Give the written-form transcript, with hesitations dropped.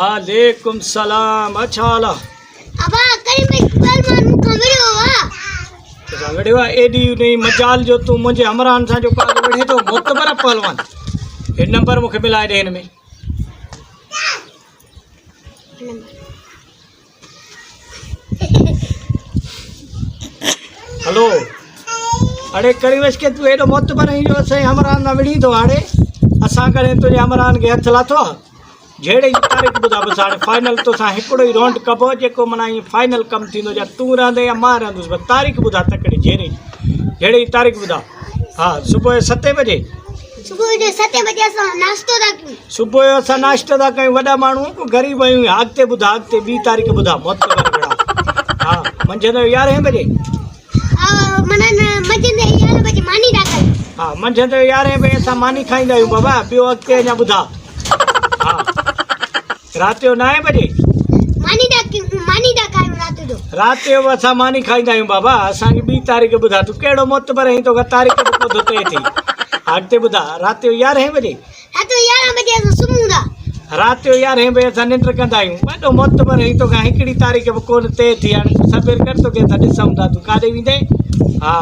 वालेकुम सलाम। अच्छा हाल अबा करी में पहलवान मुखा विडियो वा विडियो एडी नहीं मजाल जो तू मुझे हमरान सा जो पास बैठे तो मोतबर पहलवान ये नंबर मुखे मिलाए दे इनमें हेलो अरे करीवेश के तू एडो मोतबर ही जो सही हमरान ना विड़ी तो आड़े असा करे तुझे हमरान के हथ लाथो जेड़े तारीख बुधा बसाड़े फाइनल तो सा हिकड़ो ही राउंड कबो जेको मना फाइनल कम थींदो जा तू रहंदे या मां रहंदुस बस तारीख बुधा तकड़ी जेड़ी तारीख बुधा। हाँ सुबह 7 बजे सुबह जो 7 बजे असा नाश्तो दा क्यों सुबह असा नाश्तो दा कई वडा मानू को गरीब आयु आगते बुधा आगते 2 तारीख बुधा मत बड़ा। हाँ मंझंदि 11 बजे मना मंझंदि 11 बजे मानी दा कर। हाँ मंझंदि 11 बजे असा मानी खाईंदा आहियूं बाबा बियो अगते अञा बुधा। हाँ रात जो 9 बजे मानी दा खाऊं रात जो असा मानी खाईंदा आहियूं बाबा असा 2 तारीख बुधा तू केड़ो मोतबर ही तो तारीख को धुते थी अगते बुधा रात जो 11 बजे असा सुमूंदा रात जो 11 बजे असा निंड कंदा आहियूं वडो मोतबर ही तो हिकड़ी तारीख को कोन ते थी हाणे सबेर कर तो के ॾिसूं था तू काॾे वेंदे। हाँ